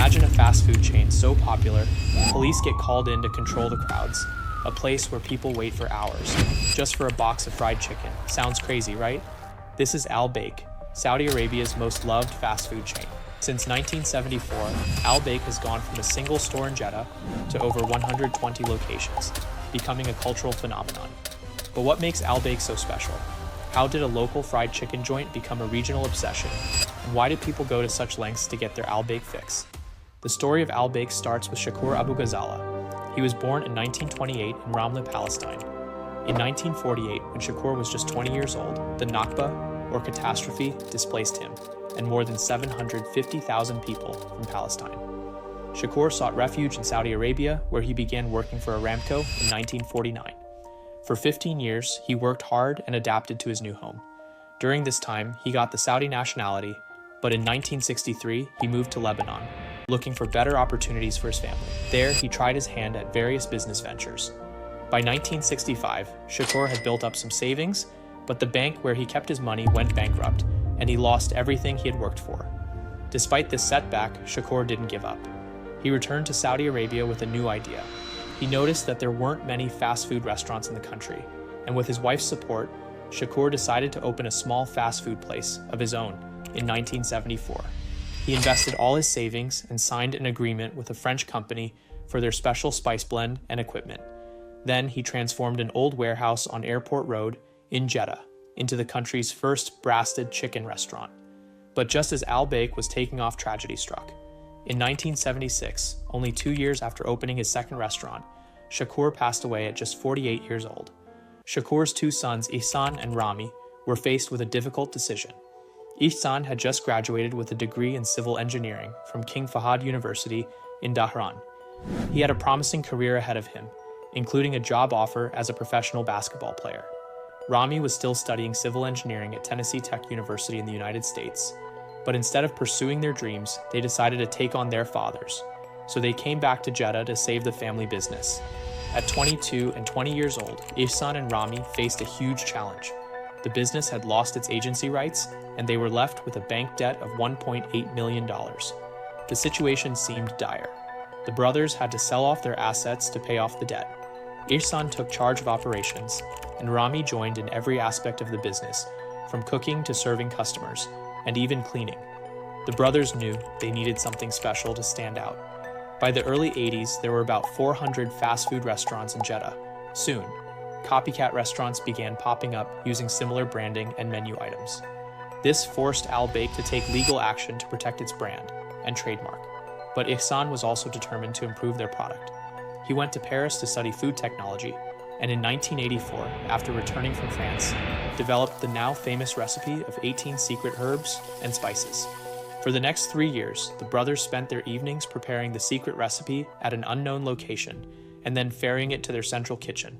Imagine a fast food chain so popular, police get called in to control the crowds, a place where people wait for hours, just for a box of fried chicken. Sounds crazy, right? This is Baik, Saudi Arabia's most loved fast food chain. Since 1974, Baik has gone from a single store in Jeddah to over 120 locations, becoming a cultural phenomenon. But what makes Baik so special? How did a local fried chicken joint become a regional obsession? And why did people go to such lengths to get their Baik fix? The story of Baik starts with Shakur Abu Ghazala. He was born in 1928 in Ramla, Palestine. In 1948, when Shakur was just 20 years old, the Nakba, or catastrophe, displaced him, and more than 750,000 people from Palestine. Shakur sought refuge in Saudi Arabia, where he began working for Aramco in 1949. For 15 years, he worked hard and adapted to his new home. During this time, he got the Saudi nationality, but in 1963, he moved to Lebanon, looking for better opportunities for his family. There, he tried his hand at various business ventures. By 1965, Shakur had built up some savings, but the bank where he kept his money went bankrupt, and he lost everything he had worked for. Despite this setback, Shakur didn't give up. He returned to Saudi Arabia with a new idea. He noticed that there weren't many fast food restaurants in the country, and with his wife's support, Shakur decided to open a small fast food place of his own in 1974. He invested all his savings and signed an agreement with a French company for their special spice blend and equipment. Then he transformed an old warehouse on Airport Road in Jeddah into the country's first braised chicken restaurant. But just as Baik was taking off, tragedy struck. In 1976, only 2 years after opening his second restaurant, Shakur passed away at just 48 years old. Shakur's two sons, Ihsan and Rami, were faced with a difficult decision. Ihsan had just graduated with a degree in civil engineering from King Fahd University in Dhahran. He had a promising career ahead of him, including a job offer as a professional basketball player. Rami was still studying civil engineering at Tennessee Tech University in the United States, but instead of pursuing their dreams, they decided to take on their fathers. So they came back to Jeddah to save the family business. At 22 and 20 years old, Ihsan and Rami faced a huge challenge. The business had lost its agency rights, and they were left with a bank debt of $1.8 million. The situation seemed dire. The brothers had to sell off their assets to pay off the debt. Ihsan took charge of operations, and Rami joined in every aspect of the business, from cooking to serving customers, and even cleaning. The brothers knew they needed something special to stand out. By the early 80s, there were about 400 fast food restaurants in Jeddah. Soon, copycat restaurants began popping up using similar branding and menu items. This forced Baik to take legal action to protect its brand and trademark. But Ihsan was also determined to improve their product. He went to Paris to study food technology, and in 1984, after returning from France, developed the now famous recipe of 18 secret herbs and spices. For the next 3 years, the brothers spent their evenings preparing the secret recipe at an unknown location, and then ferrying it to their central kitchen.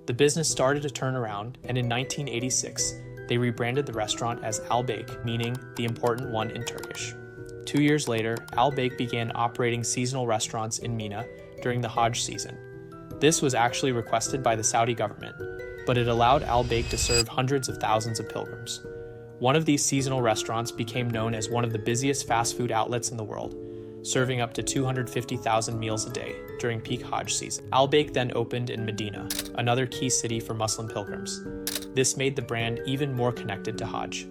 The business started to turn around, and in 1986, they rebranded the restaurant as Baik, meaning the important one in Turkish. 2 years later, Baik began operating seasonal restaurants in Mina during the Hajj season. This was actually requested by the Saudi government, but it allowed Baik to serve hundreds of thousands of pilgrims. One of these seasonal restaurants became known as one of the busiest fast food outlets in the world, serving up to 250,000 meals a day during peak Hajj season. Baik then opened in Medina, another key city for Muslim pilgrims. This made the brand even more connected to Hajj.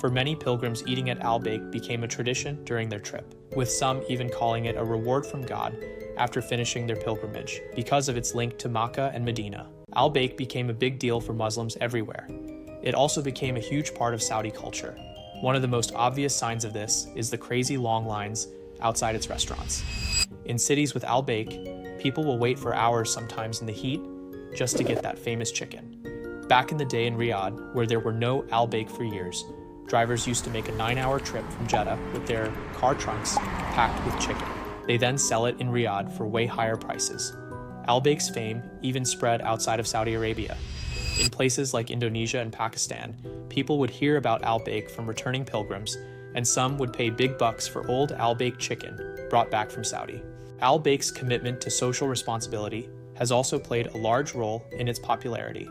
For many pilgrims, eating at Baik became a tradition during their trip, with some even calling it a reward from God after finishing their pilgrimage because of its link to Makkah and Medina. Baik became a big deal for Muslims everywhere. It also became a huge part of Saudi culture. One of the most obvious signs of this is the crazy long lines outside its restaurants. In cities with Baik, people will wait for hours sometimes in the heat just to get that famous chicken. Back in the day in Riyadh, where there were no Baik for years, drivers used to make a 9-hour trip from Jeddah with their car trunks packed with chicken. They then sell it in Riyadh for way higher prices. Baik's fame even spread outside of Saudi Arabia. In places like Indonesia and Pakistan, people would hear about Baik from returning pilgrims, and some would pay big bucks for old Baik chicken brought back from Saudi. Baik's commitment to social responsibility has also played a large role in its popularity.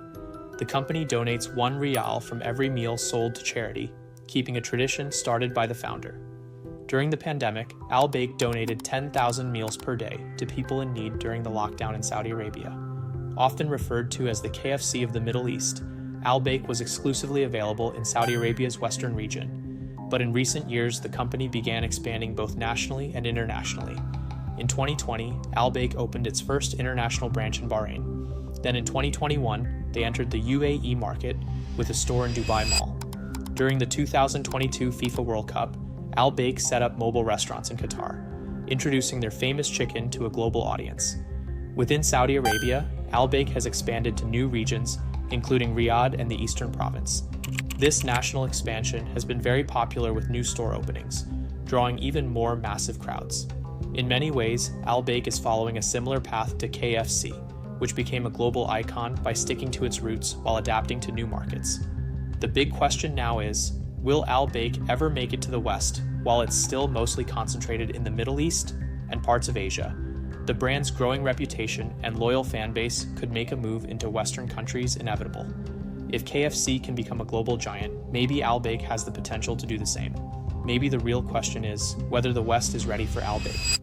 The company donates 1 riyal from every meal sold to charity, keeping a tradition started by the founder. During the pandemic, Baik donated 10,000 meals per day to people in need during the lockdown in Saudi Arabia. Often referred to as the KFC of the Middle East, Baik was exclusively available in Saudi Arabia's western region. But in recent years, the company began expanding both nationally and internationally. In 2020, Baik opened its first international branch in Bahrain. Then in 2021, they entered the UAE market with a store in Dubai Mall. During the 2022 FIFA World Cup, Baik set up mobile restaurants in Qatar, introducing their famous chicken to a global audience. Within Saudi Arabia, Baik has expanded to new regions, including Riyadh and the Eastern Province. This national expansion has been very popular with new store openings, drawing even more massive crowds. In many ways, Baik is following a similar path to KFC, which became a global icon by sticking to its roots while adapting to new markets. The big question now is, will Baik ever make it to the West while it's still mostly concentrated in the Middle East and parts of Asia? The brand's growing reputation and loyal fan base could make a move into Western countries inevitable. If KFC can become a global giant, maybe Baik has the potential to do the same. Maybe the real question is whether the West is ready for Baik.